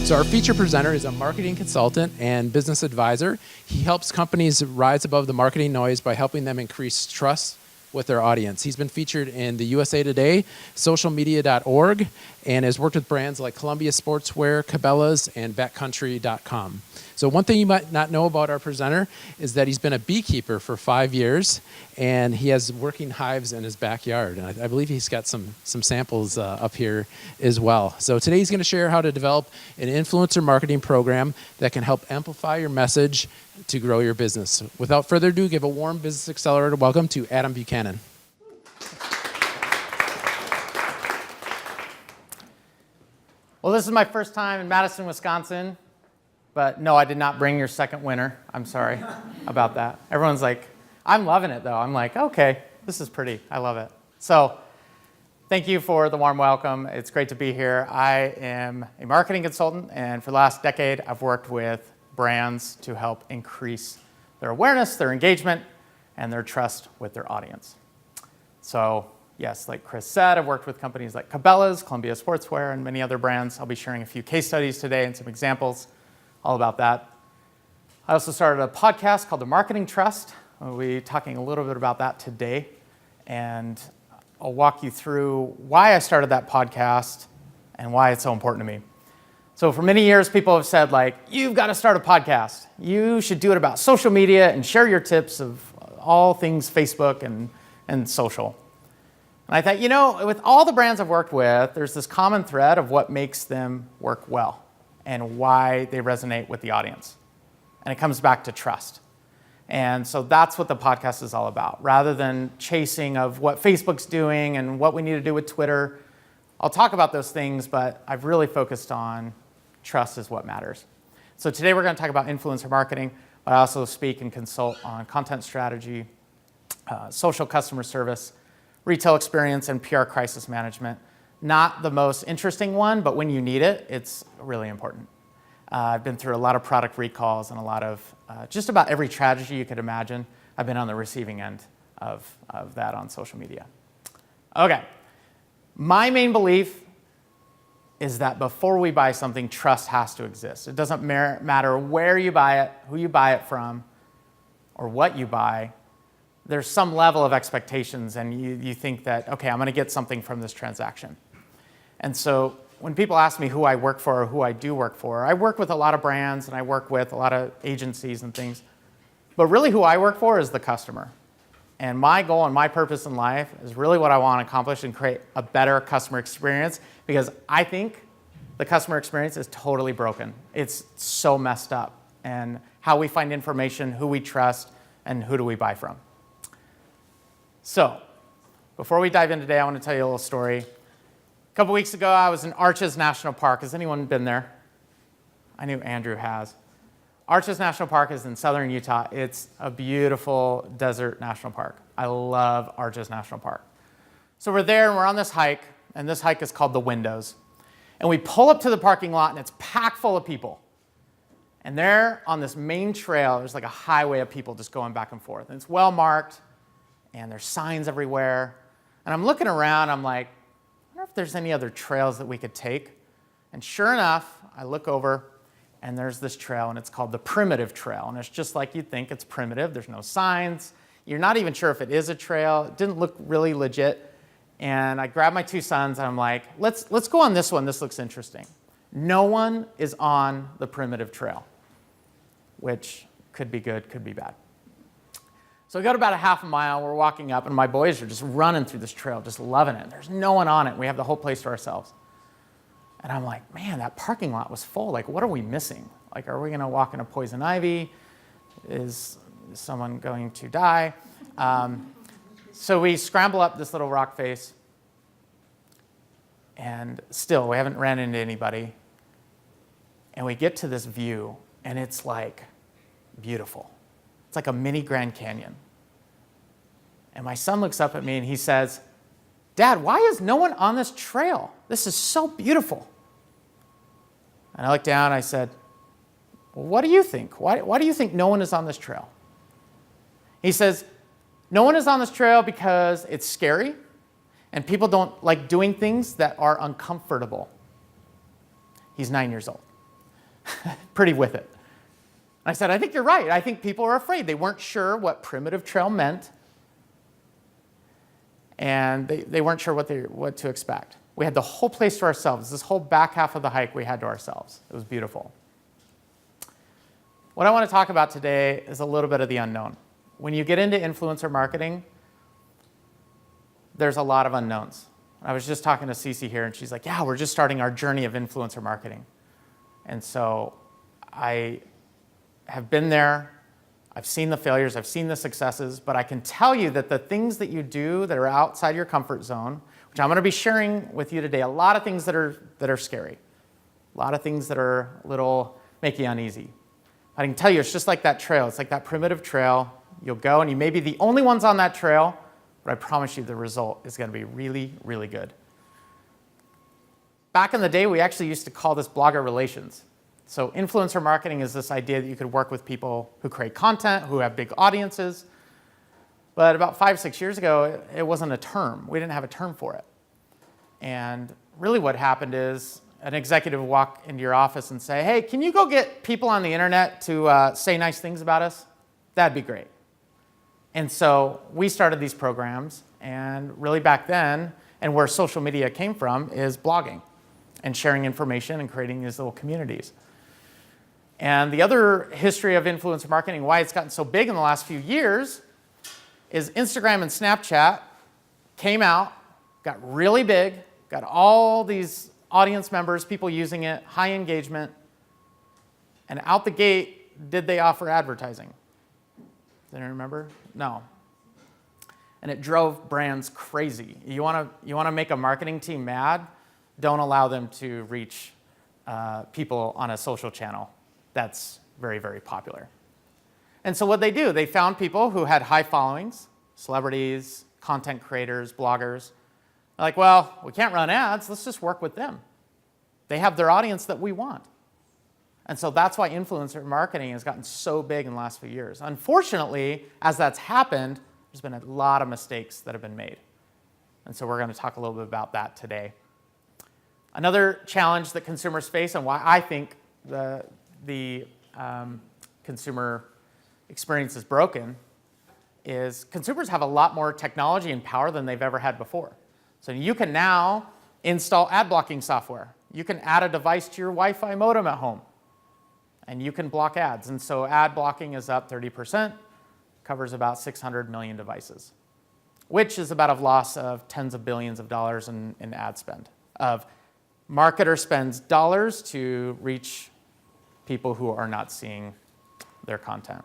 So our feature presenter is a marketing consultant and business advisor. He helps companies rise above the marketing noise by helping them increase trust with their audience. He's been featured in the USA Today, socialmedia.org, and has worked with brands like Columbia Sportswear, Cabela's, and backcountry.com. So one thing you might not know about our presenter is that he's been a beekeeper for 5 years, and he has working hives in his backyard. And I believe he's got some samples up here as well. So today he's going to share how to develop an influencer marketing program that can help amplify your message to grow your business. Without further ado, give a warm Business Accelerator welcome to Adam Buchanan. Well, this is my first time in Madison, Wisconsin. But no, I did not bring your second winner. I'm sorry about that. Everyone's like, I'm loving it though. I'm like, okay, this is pretty. I love it. So thank you for the warm welcome. It's great to be here. I am a marketing consultant, and for the last decade, I've worked with brands to help increase their awareness, their engagement, and their trust with their audience. So yes, like Chris said, I've worked with companies like Cabela's, Columbia Sportswear, and many other brands. I'll be sharing a few case studies today and some examples all about that. I also started a podcast called The Marketing Trust. We'll be talking a little bit about that today. And I'll walk you through why I started that podcast and why it's so important to me. So for many years, people have said, like, you've got to start a podcast. You should do it about social media and share your tips of all things Facebook and social. And I thought, you know, with all the brands I've worked with, there's this common thread of what makes them work well and why they resonate with the audience. And it comes back to trust. And so that's what the podcast is all about. Rather than chasing of what Facebook's doing and what we need to do with Twitter, I'll talk about those things, but I've really focused on trust is what matters. So today we're going to talk about influencer marketing, but I also speak and consult on content strategy, social customer service, retail experience, and PR crisis management. Not the most interesting one, but when you need it, it's really important. I've been through a lot of product recalls and a lot of just about every tragedy you could imagine. I've been on the receiving end of that on social media. Okay, my main belief is that before we buy something, trust has to exist. It doesn't matter where you buy it, who you buy it from, or what you buy. There's some level of expectations, and you think that, okay, I'm going to get something from this transaction. And so when people ask me who I work for or who I do work for, I work with a lot of brands and I work with a lot of agencies and things. But really who I work for is the customer. And my goal and my purpose in life is really what I want to accomplish and create a better customer experience, because I think the customer experience is totally broken. It's so messed up. And how we find information, who we trust, and who do we buy from. So before we dive in today, I want to tell you a little story. A couple weeks ago, I was in Arches National Park. Has anyone been there? I knew Andrew has. Arches National Park is in southern Utah. It's a beautiful desert national park. I love Arches National Park. So we're there and we're on this hike, and this hike is called The Windows. And we pull up to the parking lot and it's packed full of people. And there on this main trail, there's like a highway of people just going back and forth. And it's well marked, and there's signs everywhere. And I'm looking around, I'm like, I wonder if there's any other trails that we could take. And sure enough, I look over and there's this trail, and it's called the Primitive Trail. And it's just like you'd think, it's primitive. There's no signs. You're not even sure if it is a trail. It didn't look really legit. And I grabbed my two sons and I'm like, let's go on this one. This looks interesting. No one is on the Primitive Trail, which could be good, could be bad. So we go to about a half a mile, we're walking up, and my boys are just running through this trail, just loving it. There's no one on it. We have the whole place to ourselves. And I'm like, man, that parking lot was full. Like, what are we missing? Like, are we going to walk into poison ivy? Is someone going to die? So we scramble up this little rock face, and still, we haven't ran into anybody. And we get to this view, and it's like beautiful. It's like a mini Grand Canyon. And my son looks up at me and he says, Dad, why is no one on this trail? This is so beautiful. And I looked down and I said, well, what do you think? Why do you think no one is on this trail? He says, no one is on this trail because it's scary and people don't like doing things that are uncomfortable. He's 9 years old. pretty with it. And I said, I think you're right. I think people are afraid. They weren't sure what primitive trail meant, and they weren't sure what to expect. We had the whole place to ourselves. This whole back half of the hike we had to ourselves. It was beautiful. What I want to talk about today is a little bit of the unknown. When you get into influencer marketing, there's a lot of unknowns. I was just talking to Cece here, and she's like, yeah, we're just starting our journey of influencer marketing. And so I have been there. I've seen the failures. I've seen the successes. But I can tell you that the things that you do that are outside your comfort zone, which I'm going to be sharing with you today, a lot of things that are scary, a lot of things that are a little make you uneasy. I can tell you, it's just like that trail. It's like that primitive trail. You'll go, and you may be the only ones on that trail, but I promise you the result is going to be really, really good. Back in the day, we actually used to call this blogger relations. So influencer marketing is this idea that you could work with people who create content, who have big audiences. But about 5-6 years ago, it wasn't a term. We didn't have a term for it. And really what happened is an executive would walk into your office and say, hey, can you go get people on the internet to say nice things about us? That'd be great. And so we started these programs, and really back then, and where social media came from, is blogging and sharing information and creating these little communities. And the other history of influencer marketing, why it's gotten so big in the last few years, is Instagram and Snapchat came out, got really big, got all these audience members, people using it, high engagement, and out the gate, did they offer advertising? Does anyone remember? No. And it drove brands crazy. You want to make a marketing team mad? Don't allow them to reach people on a social channel. That's very, very popular. And so what they do, they found people who had high followings, celebrities, content creators, bloggers. They're like, well, we can't run ads. Let's just work with them. They have their audience that we want. And so that's why influencer marketing has gotten so big in the last few years. Unfortunately, as that's happened, there's been a lot of mistakes that have been made. And so we're going to talk a little bit about that today. Another challenge that consumers face, and why I think the consumer experience is broken, is consumers have a lot more technology and power than they've ever had before. So you can now install ad blocking software. You can add a device to your Wi-Fi modem at home, and you can block ads. And so ad blocking is up 30%, covers about 600 million devices, which is about a loss of tens of billions of dollars in ad spend. Marketer spends dollars to reach people who are not seeing their content.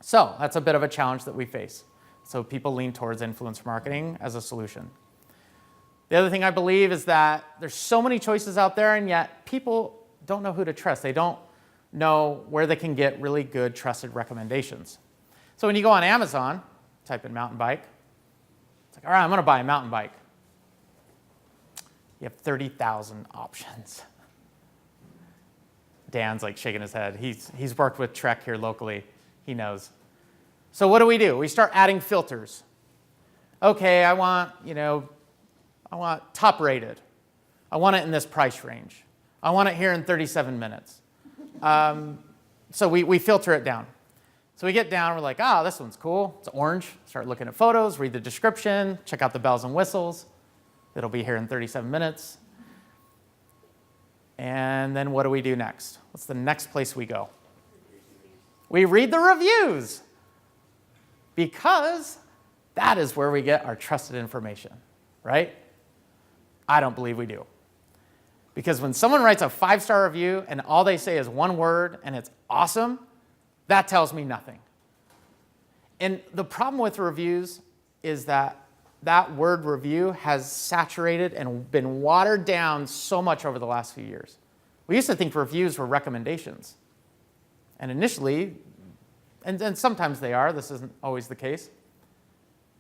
So that's a bit of a challenge that we face. So people lean towards influencer marketing as a solution. The other thing I believe is that there's so many choices out there, and yet people don't know who to trust. They don't know where they can get really good, trusted recommendations. So when you go on Amazon, type in mountain bike, it's like, all right, I'm going to buy a mountain bike. You have 30,000 options. Dan's like shaking his head. He's worked with Trek here locally. He knows. So what do? We start adding filters. Okay, I want top rated. I want it in this price range. I want it here in 37 minutes. So we filter it down. So we get down, we're like, this one's cool. It's orange. Start looking at photos, read the description, check out the bells and whistles. It'll be here in 37 minutes. And then what do we do next? What's the next place we go? We read the reviews, because that is where we get our trusted information, right? I don't believe we do. Because when someone writes a 5-star review and all they say is one word and it's awesome, that tells me nothing. And the problem with reviews is that word review has saturated and been watered down so much over the last few years. We used to think reviews were recommendations. And initially, and sometimes they are, this isn't always the case,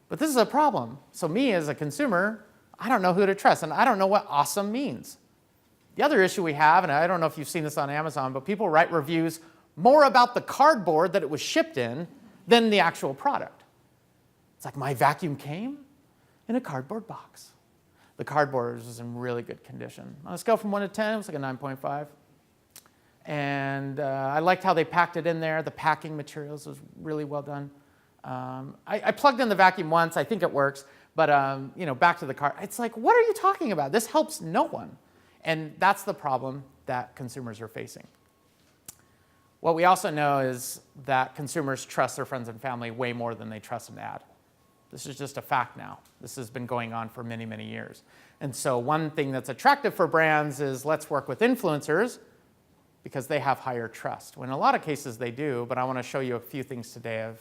but this is a problem. So me as a consumer, I don't know who to trust, and I don't know what awesome means. The other issue we have, and I don't know if you've seen this on Amazon, but people write reviews more about the cardboard that it was shipped in than the actual product. It's like, my vacuum came in a cardboard box. The cardboard was in really good condition. On a scale from 1 to 10, it was like a 9.5. And I liked how they packed it in there. The packing materials was really well done. I plugged in the vacuum once. I think it works. But back to the car. It's like, what are you talking about? This helps no one. And that's the problem that consumers are facing. What we also know is that consumers trust their friends and family way more than they trust an ad. This is just a fact now. This has been going on for many, many years. And so one thing that's attractive for brands is let's work with influencers because they have higher trust. Well, in a lot of cases they do, but I want to show you a few things today of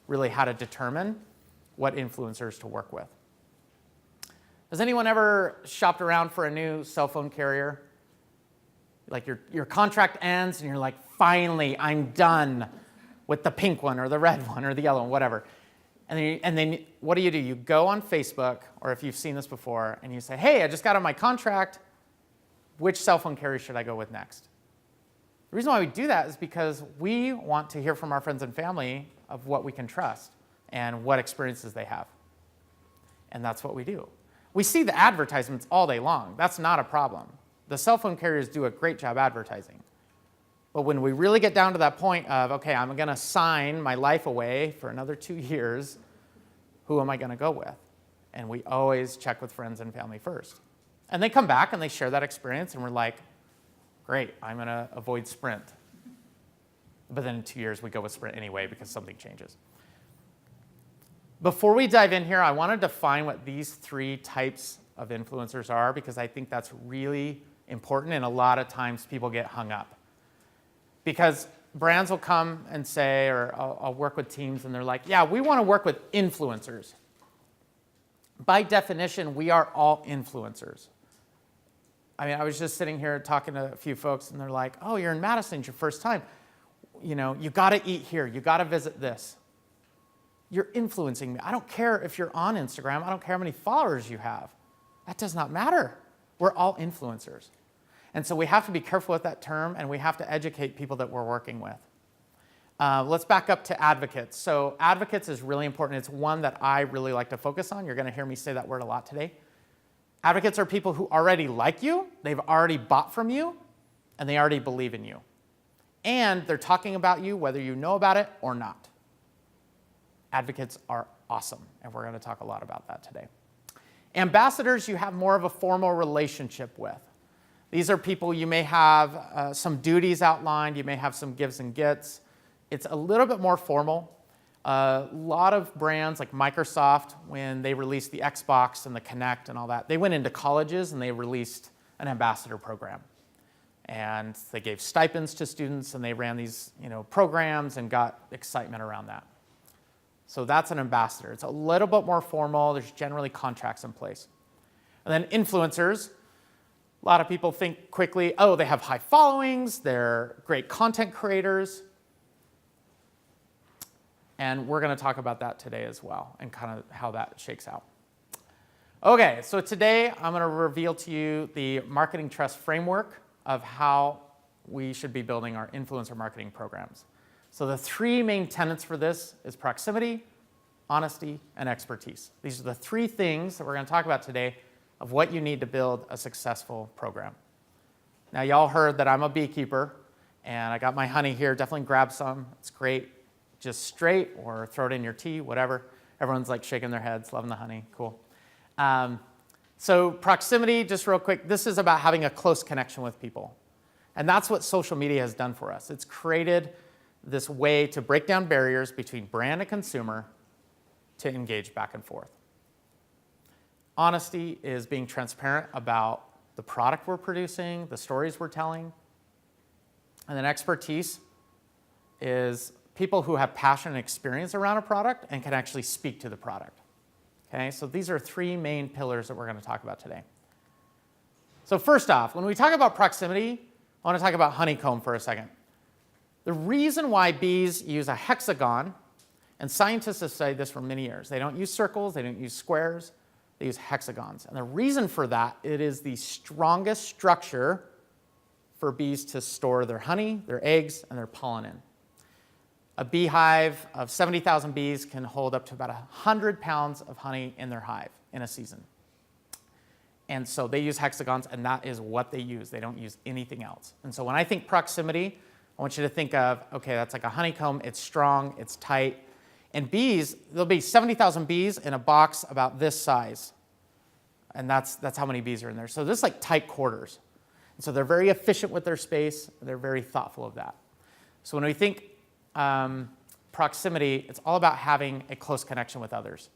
really how to determine what influencers to work with. Has anyone ever shopped around for a new cell phone carrier? Like your contract ends and you're like, finally, I'm done with the pink one or the red one or the yellow one, whatever. And then what do? You go on Facebook, or if you've seen this before, and you say, hey, I just got on my contract. Which cell phone carrier should I go with next? The reason why we do that is because we want to hear from our friends and family of what we can trust and what experiences they have. And that's what we do. We see the advertisements all day long. That's not a problem. The cell phone carriers do a great job advertising. But when we really get down to that point of, okay, I'm going to sign my life away for another 2 years, who am I going to go with? And we always check with friends and family first. And they come back and they share that experience, and we're like, great, I'm going to avoid Sprint. But then in 2 years, we go with Sprint anyway because something changes. Before we dive in here, I want to define what these 3 types of influencers are because I think that's really important, and a lot of times people get hung up. Because brands will come and say, or I'll work with teams, and they're like, yeah, we want to work with influencers. By definition, we are all influencers. I mean, I was just sitting here talking to a few folks, and they're like, oh, you're in Madison, it's your first time. You got to eat here. You got to visit this. You're influencing me. I don't care if you're on Instagram. I don't care how many followers you have. That does not matter. We're all influencers. And so we have to be careful with that term, and we have to educate people that we're working with. Let's back up to advocates. So advocates is really important. It's one that I really like to focus on. You're going to hear me say that word a lot today. Advocates are people who already like you, they've already bought from you, and they already believe in you. And they're talking about you whether you know about it or not. Advocates are awesome, and we're going to talk a lot about that today. Ambassadors, you have more of a formal relationship with. These are people you may have some duties outlined, you may have some gives and gets. It's a little bit more formal. A lot of brands like Microsoft, when they released the Xbox and the Kinect and all that, they went into colleges and they released an ambassador program. And they gave stipends to students and they ran these programs and got excitement around that. So that's an ambassador. It's a little bit more formal. There's generally contracts in place. And then influencers. A lot of people think quickly, oh, they have high followings, they're great content creators. And we're going to talk about that today as well and kind of how that shakes out. Okay, so today I'm going to reveal to you the marketing trust framework of how we should be building our influencer marketing programs. So the 3 main tenets for this is proximity, honesty, and expertise. These are the 3 things that we're going to talk about today of what you need to build a successful program. Now, y'all heard that I'm a beekeeper, and I got my honey here. Definitely grab some. It's great. Just straight or throw it in your tea, whatever. Everyone's like shaking their heads, loving the honey. Cool. So proximity, just real quick, this is about having a close connection with people. And that's what social media has done for us. It's created this way to break down barriers between brand and consumer to engage back and forth. Honesty is being transparent about the product we're producing, the stories we're telling. And then expertise is people who have passion and experience around a product and can actually speak to the product. Okay, so these are 3 main pillars that we're going to talk about today. So first off, when we talk about proximity, I want to talk about honeycomb for a second. The reason why bees use a hexagon, and scientists have studied this for many years, they don't use circles, they don't use squares, they use hexagons. And the reason for that, it is the strongest structure for bees to store their honey, their eggs, and their pollen in. A beehive of 70,000 bees can hold up to about 100 pounds of honey in their hive in a season. And so they use hexagons, and that is what they use. They don't use anything else. And so when I think proximity, I want you to think of, okay, that's like a honeycomb. It's strong, it's tight. And bees, there'll be 70,000 bees in a box about this size. And that's how many bees are in there. So this is like tight quarters. And so they're very efficient with their space. They're very thoughtful of that. So when we think proximity, it's all about having a close connection with others.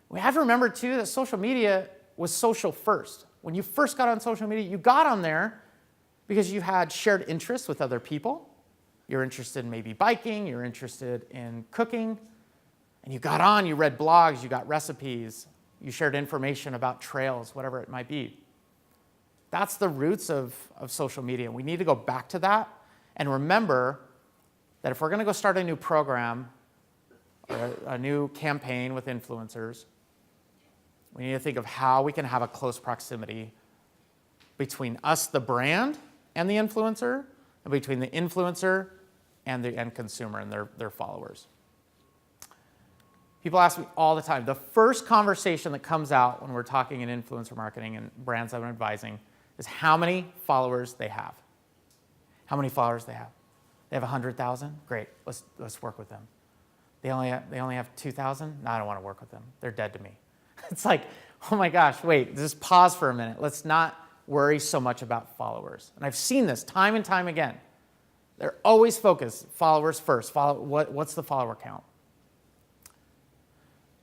We have to remember, too, that social media was social first. When you first got on social media, you got on there because you had shared interests with other people. You're interested in maybe biking, you're interested in cooking, and you got on, you read blogs, you got recipes, you shared information about trails, whatever it might be. That's the roots of social media. We need to go back to that and remember that if we're going to go start a new program or a new campaign with influencers, we need to think of how we can have a close proximity between us, the brand, and the influencer, and between the influencer and the end consumer and their followers. People ask me all the time, the first conversation that comes out when we're talking in influencer marketing and brands that I'm advising is how many followers they have. How many followers they have. They have 100,000? Great, let's work with them. They only have 2,000? No, I don't want to work with them. They're dead to me. It's like, oh my gosh, wait, just pause for a minute. Let's not worry so much about followers. And I've seen this time and time again. They're always focused, followers first. What's the follower count?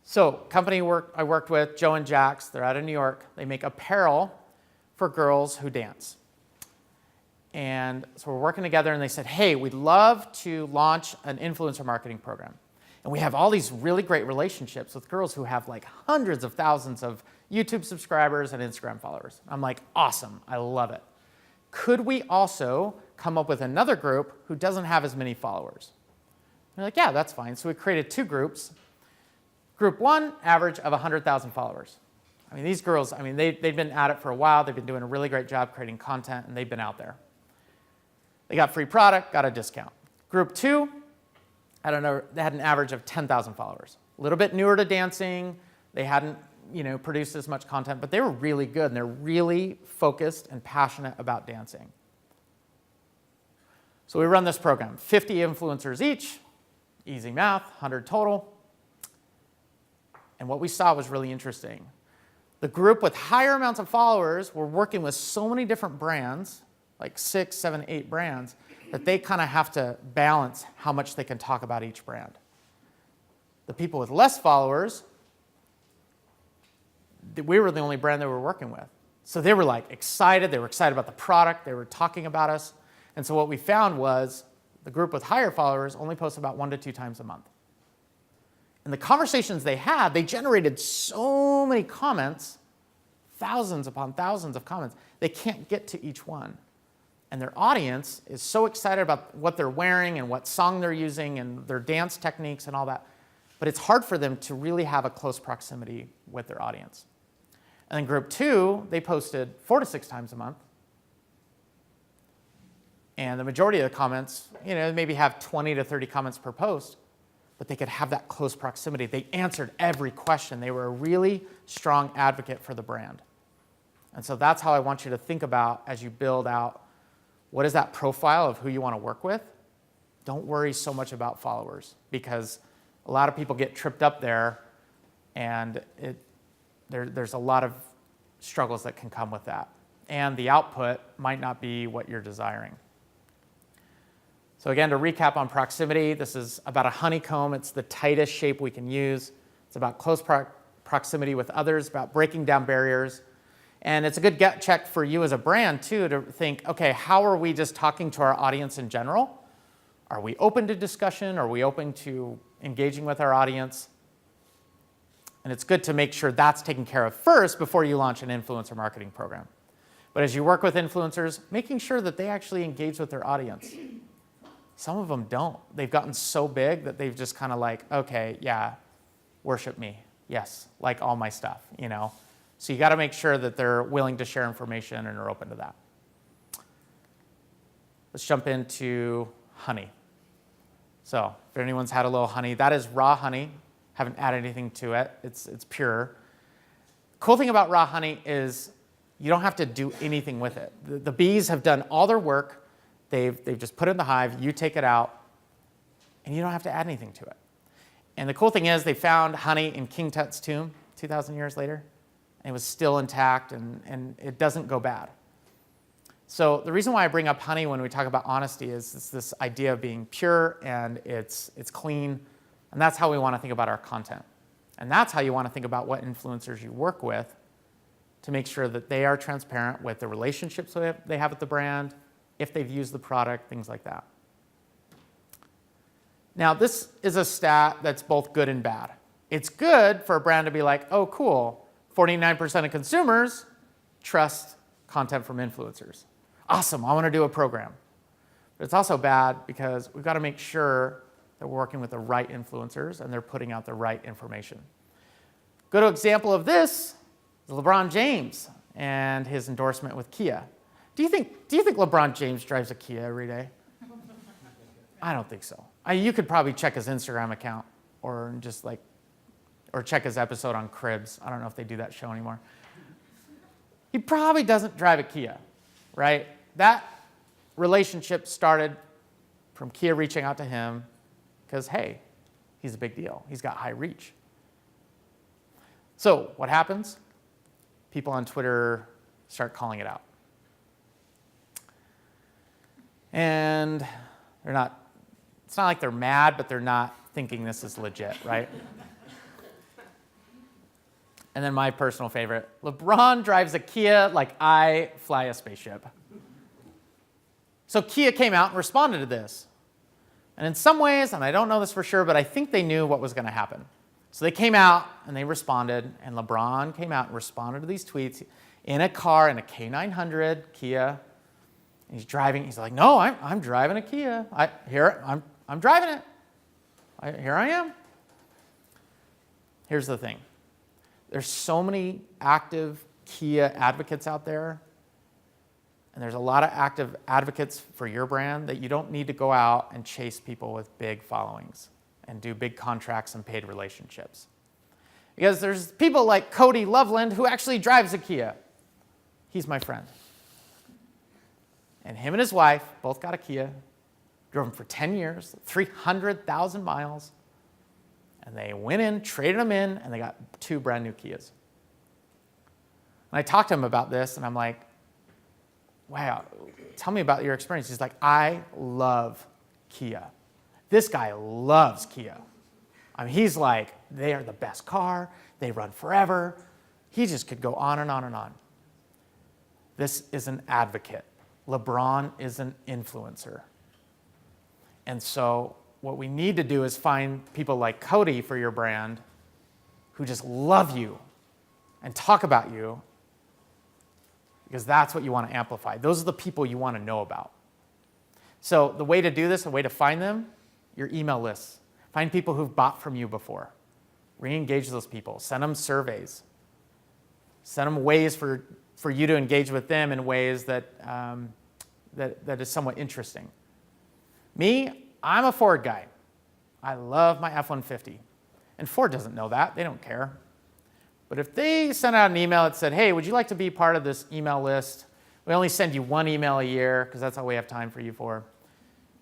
So, company I worked with, Joe and Jax, they're out of New York. They make apparel for girls who dance. And so we're working together, and they said, hey, we'd love to launch an influencer marketing program. And we have all these really great relationships with girls who have like hundreds of thousands of YouTube subscribers and Instagram followers. I'm like, awesome, I love it. Could we also come up with another group who doesn't have as many followers? They're like, yeah, that's fine. So we created two groups. Group one, average of 100,000 followers. I mean, these girls, they've been at it for a while. They've been doing a really great job creating content, and they've been out there. They got free product, got a discount. Group two, I don't know, they had an average of 10,000 followers. A little bit newer to dancing. They hadn't, produced as much content, but they were really good, and they're really focused and passionate about dancing. So we run this program, 50 influencers each, easy math, 100 total. And what we saw was really interesting. The group with higher amounts of followers were working with so many different brands, like 6, 7, 8 brands, that they kind of have to balance how much they can talk about each brand. The people with less followers, we were the only brand they were working with. So they were like excited. They were excited about the product. They were talking about us. And so what we found was the group with higher followers only posts about 1 to 2 times a month. And the conversations they had, they generated so many comments, thousands upon thousands of comments, they can't get to each one. And their audience is so excited about what they're wearing and what song they're using and their dance techniques and all that. But it's hard for them to really have a close proximity with their audience. And then group two, they posted 4 to 6 times a month. And the majority of the comments, maybe have 20 to 30 comments per post, but they could have that close proximity. They answered every question. They were a really strong advocate for the brand. And so that's how I want you to think about as you build out what is that profile of who you want to work with. Don't worry so much about followers, because a lot of people get tripped up there, and there's a lot of struggles that can come with that. And the output might not be what you're desiring. So again, to recap on proximity, this is about a honeycomb. It's the tightest shape we can use. It's about close proximity with others, about breaking down barriers. And it's a good gut check for you as a brand, too, to think, okay, how are we just talking to our audience in general? Are we open to discussion? Are we open to engaging with our audience? And it's good to make sure that's taken care of first before you launch an influencer marketing program. But as you work with influencers, making sure that they actually engage with their audience. Some of them don't. They've gotten so big that they've just kind of like, okay, yeah, worship me. Yes, like all my stuff, So you got to make sure that they're willing to share information and are open to that. Let's jump into honey. So if anyone's had a little honey, that is raw honey. Haven't added anything to it. It's pure. Cool thing about raw honey is you don't have to do anything with it. The bees have done all their work. They've just put it in the hive. You take it out, and you don't have to add anything to it. And the cool thing is they found honey in King Tut's tomb 2,000 years later. And it was still intact, and it doesn't go bad. So the reason why I bring up honey when we talk about honesty is it's this idea of being pure and it's clean. And that's how we want to think about our content. And that's how you want to think about what influencers you work with to make sure that they are transparent with the relationships they have with the brand, if they've used the product, things like that. Now, this is a stat that's both good and bad. It's good for a brand to be like, oh, cool, 49% of consumers trust content from influencers. Awesome, I want to do a program. But it's also bad because we've got to make sure that we're working with the right influencers and they're putting out the right information. Good example of this is LeBron James and his endorsement with Kia. Do you think LeBron James drives a Kia every day? I don't think so. You could probably check his Instagram account or check his episode on Cribs. I don't know if they do that show anymore. He probably doesn't drive a Kia, right? That relationship started from Kia reaching out to him because, hey, he's a big deal. He's got high reach. So what happens? People on Twitter start calling it out. And it's not like they're mad, but they're not thinking this is legit, right? And then my personal favorite, LeBron drives a Kia like I fly a spaceship. So Kia came out and responded to this. And in some ways, and I don't know this for sure, but I think they knew what was going to happen. So they came out and they responded, and LeBron came out and responded to these tweets in a car, in a K900 Kia. And he's driving. He's like, no, I'm driving a Kia. I'm driving it. Here I am. Here's the thing. There's so many active Kia advocates out there, and there's a lot of active advocates for your brand that you don't need to go out and chase people with big followings and do big contracts and paid relationships. Because there's people like Cody Loveland who actually drives a Kia. He's my friend. And him and his wife both got a Kia, drove them for 10 years, 300,000 miles, and they went in, traded them in, and they got 2 brand new Kias. And I talked to him about this, and I'm like, wow, tell me about your experience. He's like, I love Kia. This guy loves Kia. I mean, he's like, they are the best car. They run forever. He just could go on and on and on. This is an advocate. LeBron is an influencer. And so what we need to do is find people like Cody for your brand who just love you and talk about you, because that's what you want to amplify. Those are the people you want to know about. So the way to do this, the way to find them, your email lists. Find people who've bought from you before. Re-engage those people. Send them surveys. Send them ways for you to engage with them in ways that is somewhat interesting. Me, I'm a Ford guy. I love my F-150. And Ford doesn't know that. They don't care. But if they sent out an email that said, hey, would you like to be part of this email list? We only send you 1 email a year because that's all we have time for you for.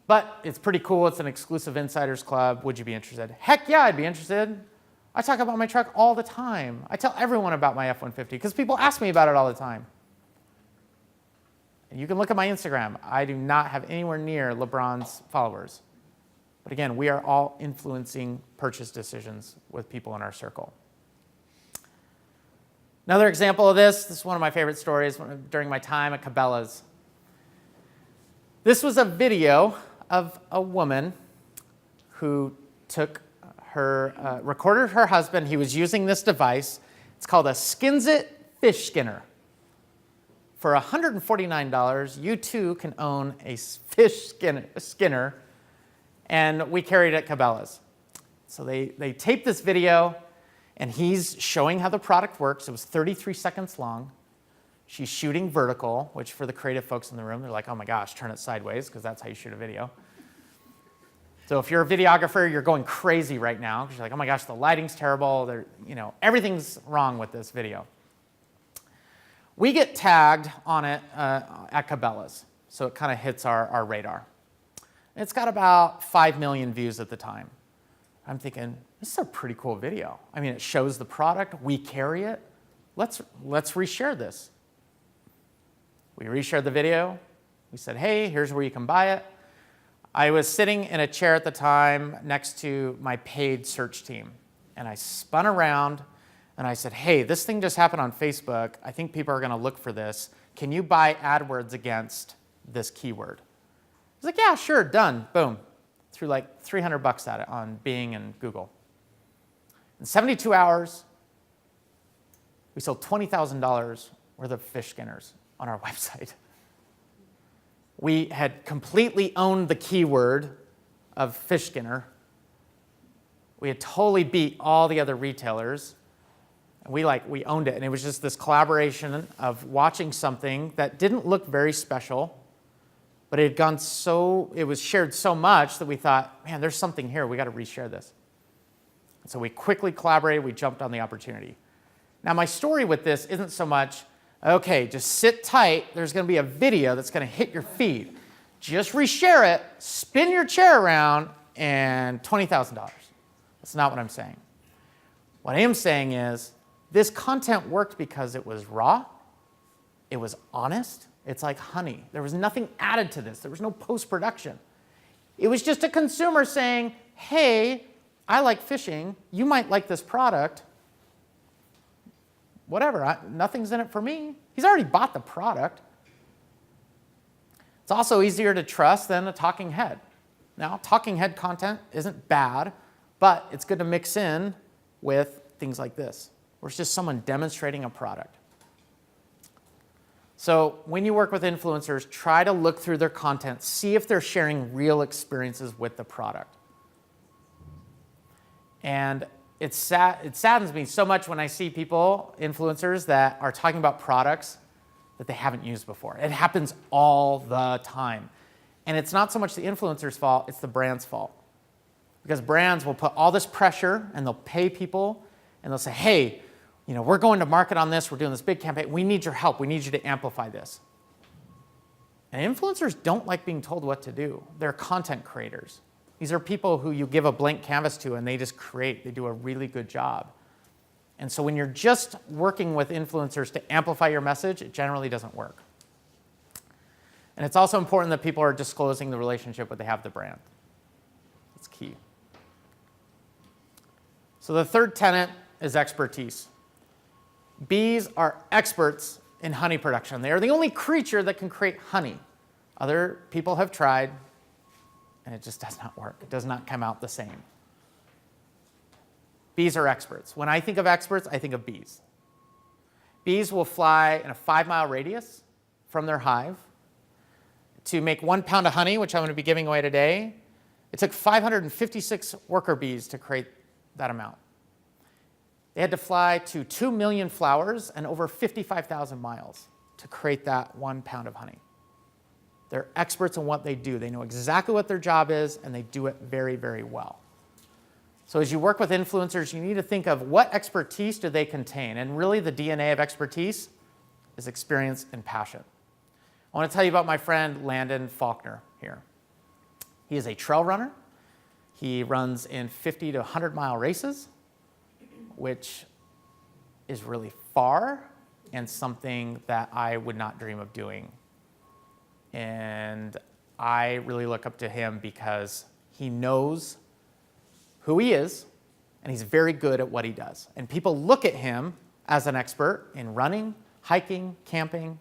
But it's pretty cool. It's an exclusive insiders club. Would you be interested? Heck yeah, I'd be interested. I talk about my truck all the time. I tell everyone about my F-150 because people ask me about it all the time. And you can look at my Instagram. I do not have anywhere near LeBron's followers. But again, we are all influencing purchase decisions with people in our circle. Another example of this is one of my favorite stories during my time at Cabela's. This was a video of a woman who recorded her husband. He was using this device. It's called a Skinsit fish skinner. For $149, you too can own a fish skinner, and we carried it at Cabela's. So they taped this video, and he's showing how the product works. It was 33 seconds long. She's shooting vertical, which for the creative folks in the room, they're like, oh my gosh, turn it sideways, because that's how you shoot a video. So if you're a videographer, you're going crazy right now, because you're like, oh my gosh, the lighting's terrible. Everything's wrong with this video. We get tagged on it at Cabela's, so it kind of hits our radar. It's got about 5 million views at the time. I'm thinking, this is a pretty cool video. I mean, it shows the product, we carry it. Let's reshare this. We reshared the video. We said, hey, here's where you can buy it. I was sitting in a chair at the time next to my paid search team, and I spun around and I said, hey, this thing just happened on Facebook. I think people are going to look for this. Can you buy AdWords against this keyword? He's like, yeah, sure, done. Boom. Threw like $300 at it on Bing and Google. In 72 hours, we sold $20,000 worth of fish skinners on our website. We had completely owned the keyword of fish skinner. We had totally beat all the other retailers. And we owned it. And it was just this collaboration of watching something that didn't look very special, but it was shared so much that we thought, man, there's something here. We got to reshare this. And so we quickly collaborated. We jumped on the opportunity. Now, my story with this isn't so much, okay, just sit tight. There's going to be a video that's going to hit your feed. Just reshare it, spin your chair around, and $20,000. That's not what I'm saying. What I am saying is this content worked because it was raw, it was honest. It's like honey. There was nothing added to this. There was no post-production. It was just a consumer saying, hey, I like fishing. You might like this product. Whatever, nothing's in it for me. He's already bought the product. It's also easier to trust than a talking head. Now, talking head content isn't bad, but it's good to mix in with things like this, where it's just someone demonstrating a product. So when you work with influencers, try to look through their content, see if they're sharing real experiences with the product. And it saddens me so much when I see people, influencers, that are talking about products that they haven't used before. It happens all the time. And it's not so much the influencer's fault, it's the brand's fault. Because brands will put all this pressure and they'll pay people and they'll say, hey, we're going to market on this, we're doing this big campaign, we need your help, we need you to amplify this. And influencers don't like being told what to do. They're content creators. These are people who you give a blank canvas to and they just create. They do a really good job. And so when you're just working with influencers to amplify your message, it generally doesn't work. And it's also important that people are disclosing the relationship that they have with the brand. That's key. So the third tenet is expertise. Bees are experts in honey production. They are the only creature that can create honey. Other people have tried, and it just does not work. It does not come out the same. Bees are experts. When I think of experts, I think of bees. Bees will fly in a 5-mile radius from their hive to make 1 pound of honey, which I'm going to be giving away today. It took 556 worker bees to create that amount. They had to fly to 2 million flowers and over 55,000 miles to create that 1 pound of honey. They're experts in what they do. They know exactly what their job is, and they do it very, very well. So as you work with influencers, you need to think of what expertise do they contain. And really the DNA of expertise is experience and passion. I want to tell you about my friend Landon Faulkner here. He is a trail runner. He runs in 50 to 100-mile races, which is really far and something that I would not dream of doing. And I really look up to him because he knows who he is, and he's very good at what he does. And people look at him as an expert in running, hiking, camping,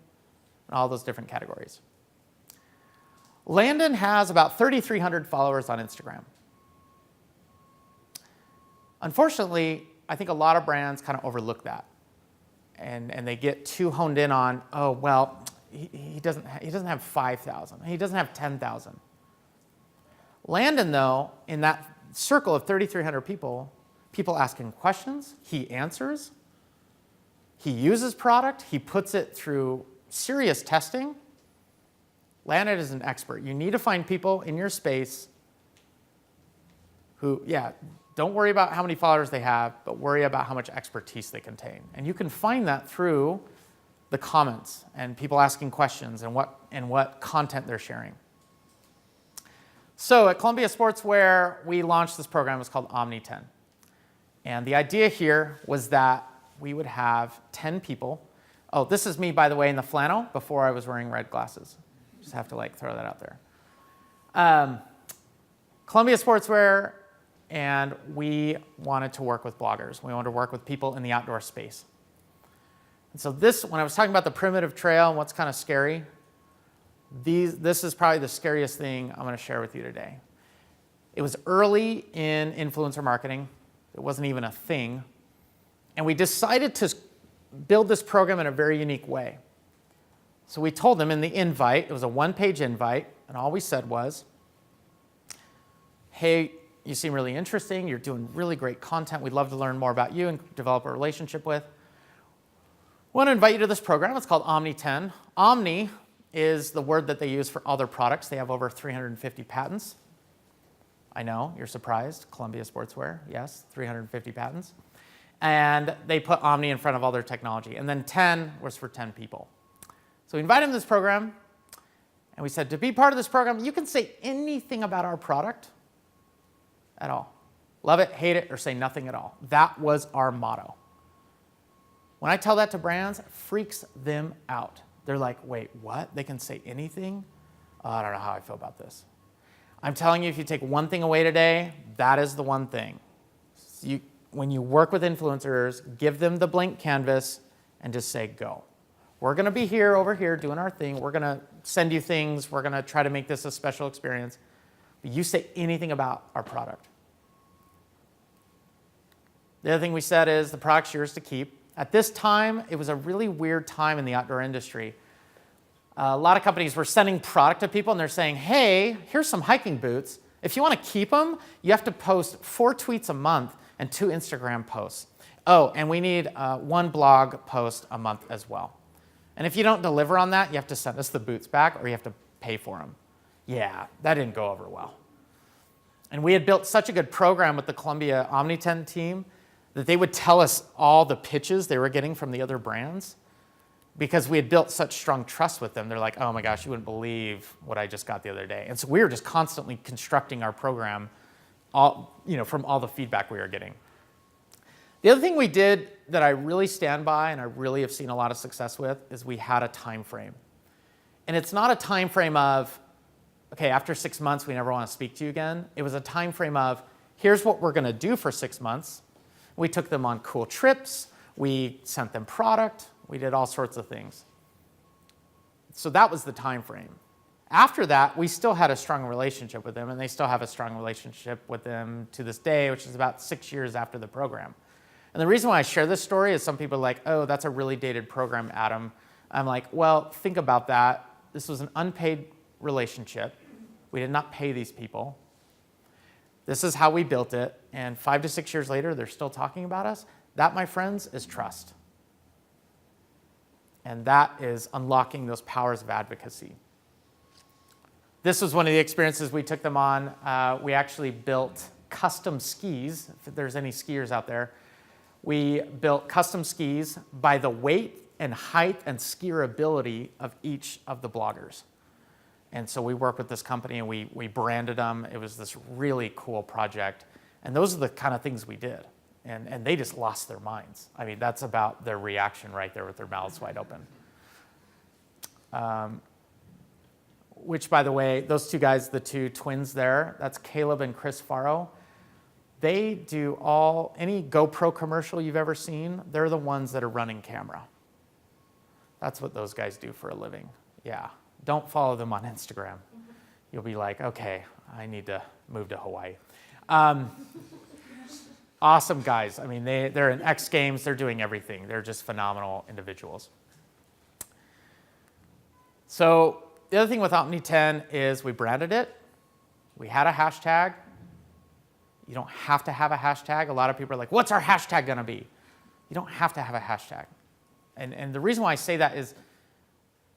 and all those different categories. Landon has about 3,300 followers on Instagram. Unfortunately, I think a lot of brands kind of overlook that. And they get too honed in on, oh, well, he doesn't have 5,000. He doesn't have 10,000. Landon, though, in that circle of 3,300 people ask him questions, he answers, he uses product, he puts it through serious testing. Landon is an expert. You need to find people in your space who, don't worry about how many followers they have, but worry about how much expertise they contain. And you can find that through the comments and people asking questions and what content they're sharing. So at Columbia Sportswear, we launched this program. It's called Omni 10. And the idea here was that we would have 10 people. Oh, this is me, by the way, in the flannel before I was wearing red glasses. Just have to throw that out there. Columbia Sportswear, and we wanted to work with bloggers. We wanted to work with people in the outdoor space. And so when I was talking about the primitive trail and what's kind of scary, this is probably the scariest thing I'm going to share with you today. It was early in influencer marketing. It wasn't even a thing. And we decided to build this program in a very unique way. So we told them in the invite, it was a one-page invite, and all we said was, hey, you seem really interesting. You're doing really great content. We'd love to learn more about you and develop a relationship with. We want to invite you to this program. It's called Omni 10. Omni is the word that they use for all their products. They have over 350 patents. I know, you're surprised. Columbia Sportswear, yes, 350 patents. And they put Omni in front of all their technology. And then 10 was for 10 people. So we invited them to this program, and we said, to be part of this program, you can say anything about our product at all. Love it, hate it, or say nothing at all. That was our motto. When I tell that to brands, it freaks them out. They're like, wait, what? They can say anything? Oh, I don't know how I feel about this. I'm telling you, if you take one thing away today, that is the one thing. When you work with influencers, give them the blank canvas and just say, go. We're going to be here, over here, doing our thing. We're going to send you things. We're going to try to make this a special experience. But you say anything about our product. The other thing we said is the product's yours to keep. At this time, it was a really weird time in the outdoor industry. A lot of companies were sending product to people, and they're saying, hey, here's some hiking boots. If you want to keep them, you have to post 4 tweets a month and 2 Instagram posts. Oh, and we need 1 blog post a month as well. And if you don't deliver on that, you have to send us the boots back, or you have to pay for them. Yeah, that didn't go over well. And we had built such a good program with the Columbia Omni 10 team that they would tell us all the pitches they were getting from the other brands because we had built such strong trust with them. They're like, oh my gosh, you wouldn't believe what I just got the other day. And so we were just constantly constructing our program from all the feedback we were getting. The other thing we did that I really stand by and I really have seen a lot of success with is we had a time frame. And it's not a time frame of, okay, after 6 months, we never want to speak to you again. It was a time frame of, here's what we're going to do for 6 months. We took them on cool trips. We sent them product. We did all sorts of things. So that was the time frame. After that, we still had a strong relationship with them, and they still have a strong relationship with them to this day, which is about 6 years after the program. And the reason why I share this story is some people are like, oh, that's a really dated program, Adam. I'm like, well, think about that. This was an unpaid relationship. We did not pay these people. This is how we built it, and 5 to 6 years later, they're still talking about us. That, my friends, is trust. And that is unlocking those powers of advocacy. This was one of the experiences we took them on. We actually built custom skis, if there's any skiers out there. We built custom skis by the weight and height and skierability of each of the bloggers. And so we worked with this company and we branded them. It was this really cool project. And those are the kind of things we did. And they just lost their minds. I mean, that's about their reaction right there with their mouths wide open. Which, by the way, those 2 guys, the 2 twins there, that's Caleb and Chris Faro. They do any GoPro commercial you've ever seen, they're the ones that are running camera. That's what those guys do for a living. Yeah. Don't follow them on Instagram. You'll be like, okay, I need to move to Hawaii. Awesome guys. I mean, they're in X Games. They're doing everything. They're just phenomenal individuals. So the other thing with Omni 10 is we branded it. We had a hashtag. You don't have to have a hashtag. A lot of people are like, what's our hashtag going to be? You don't have to have a hashtag. And the reason why I say that is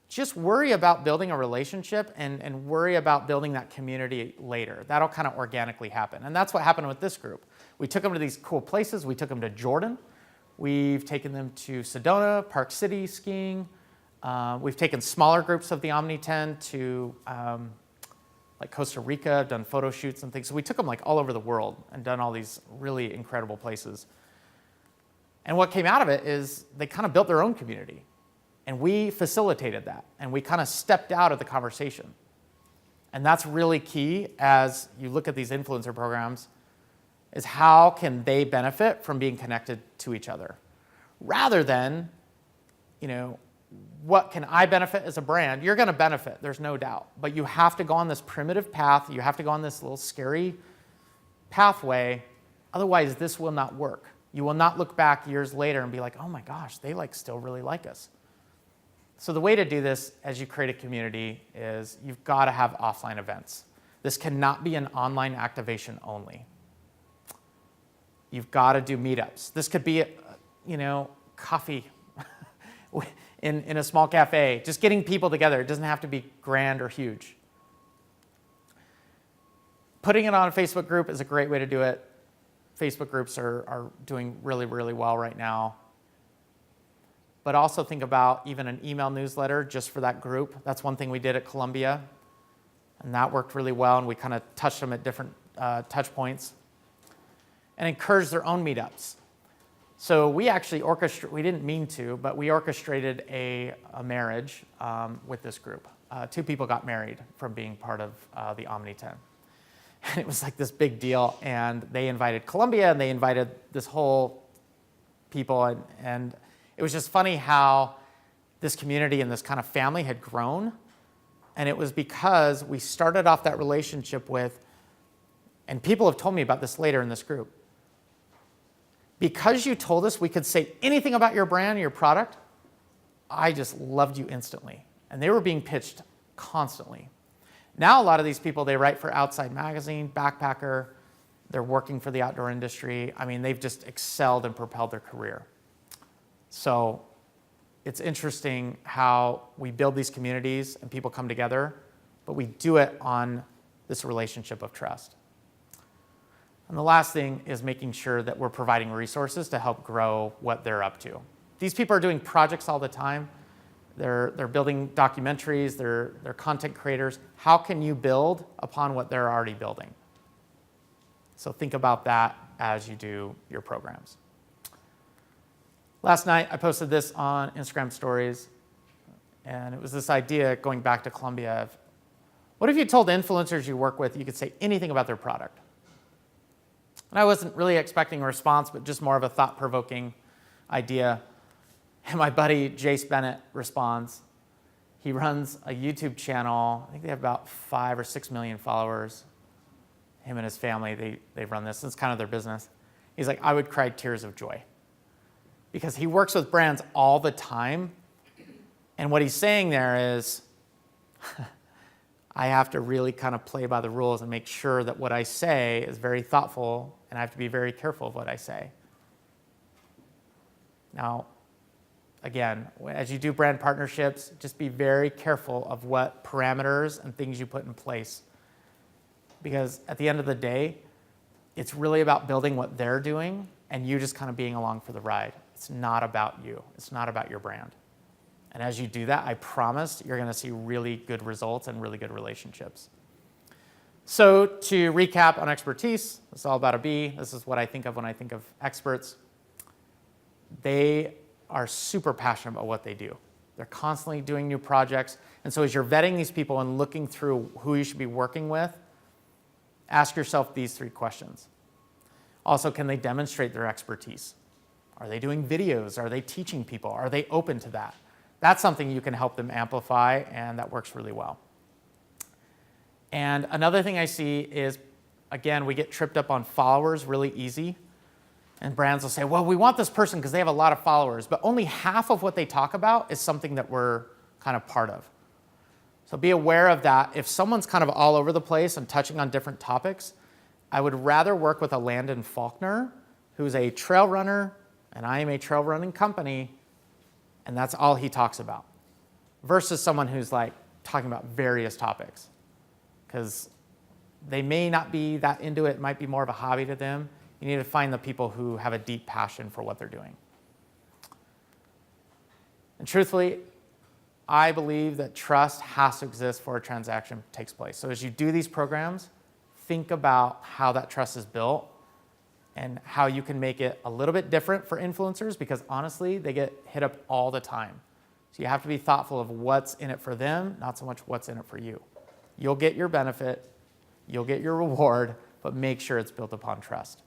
just worry about building a relationship and worry about building that community later. That'll kind of organically happen. And that's what happened with this group. We took them to these cool places. We took them to Jordan. We've taken them to Sedona, Park City skiing. We've taken smaller groups of the Omni 10 to like Costa Rica, done photo shoots and things. So we took them like all over the world and done all these really incredible places. And what came out of it is they kind of built their own community. And we facilitated that. And we kind of stepped out of the conversation. And that's really key as you look at these influencer programs, is how can they benefit from being connected to each other? Rather than, what can I benefit as a brand? You're going to benefit, there's no doubt. But you have to go on this primitive path. You have to go on this little scary pathway. Otherwise, this will not work. You will not look back years later and be like, oh my gosh, they still really like us. So the way to do this as you create a community is you've got to have offline events. This cannot be an online activation only. You've got to do meetups. This could be, coffee in a small cafe, just getting people together. It doesn't have to be grand or huge. Putting it on a Facebook group is a great way to do it. Facebook groups are doing really, really well right now. But also think about even an email newsletter just for that group. That's one thing we did at Columbia, and that worked really well, and we kind of touched them at different touch points. And encourage their own meetups. So we actually we didn't mean to, but we orchestrated a marriage with this group. 2 people got married from being part of the Omni 10. And it was like this big deal, and they invited Columbia, and they invited this whole people, and it was just funny how this community and this kind of family had grown, and it was because we started off that relationship with, and people have told me about this later in this group, because you told us we could say anything about your brand or your product, I just loved you instantly. And they were being pitched constantly. Now a lot of these people, they write for Outside Magazine, Backpacker, they're working for the outdoor industry. I mean, they've just excelled and propelled their career. So it's interesting how we build these communities and people come together, but we do it on this relationship of trust. And the last thing is making sure that we're providing resources to help grow what they're up to. These people are doing projects all the time. They're building documentaries, they're content creators. How can you build upon what they're already building? So think about that as you do your programs. Last night, I posted this on Instagram stories, and it was this idea going back to Columbia of, what if you told influencers you work with you could say anything about their product? And I wasn't really expecting a response, but just more of a thought-provoking idea. And my buddy, Jace Bennett, responds. He runs a YouTube channel. I think they have about 5 or 6 million followers. Him and his family, they run this. It's kind of their business. He's like, I would cry tears of joy. Because he works with brands all the time. And what he's saying there is, I have to really kind of play by the rules and make sure that what I say is very thoughtful, and I have to be very careful of what I say. Now, again, as you do brand partnerships, just be very careful of what parameters and things you put in place. Because at the end of the day, it's really about building what they're doing and you just kind of being along for the ride. It's not about you. It's not about your brand. And as you do that, I promise you're going to see really good results and really good relationships. So to recap on expertise, it's all about a B. This is what I think of when I think of experts. They are super passionate about what they do. They're constantly doing new projects. And so as you're vetting these people and looking through who you should be working with, ask yourself these 3 questions. Also, can they demonstrate their expertise? Are they doing videos? Are they teaching people? Are they open to that? That's something you can help them amplify, and that works really well. And another thing I see is, again, we get tripped up on followers really easy. And brands will say, well, we want this person because they have a lot of followers, but only half of what they talk about is something that we're kind of part of. So be aware of that. If someone's kind of all over the place and touching on different topics, I would rather work with a Landon Faulkner, who's a trail runner, and I am a trail running company, and that's all he talks about, versus someone who's like talking about various topics. Because they may not be that into it, it might be more of a hobby to them. You need to find the people who have a deep passion for what they're doing. And truthfully, I believe that trust has to exist before a transaction takes place. So as you do these programs, think about how that trust is built and how you can make it a little bit different for influencers, because honestly, they get hit up all the time. So you have to be thoughtful of what's in it for them, not so much what's in it for you. You'll get your benefit, you'll get your reward, but make sure it's built upon trust.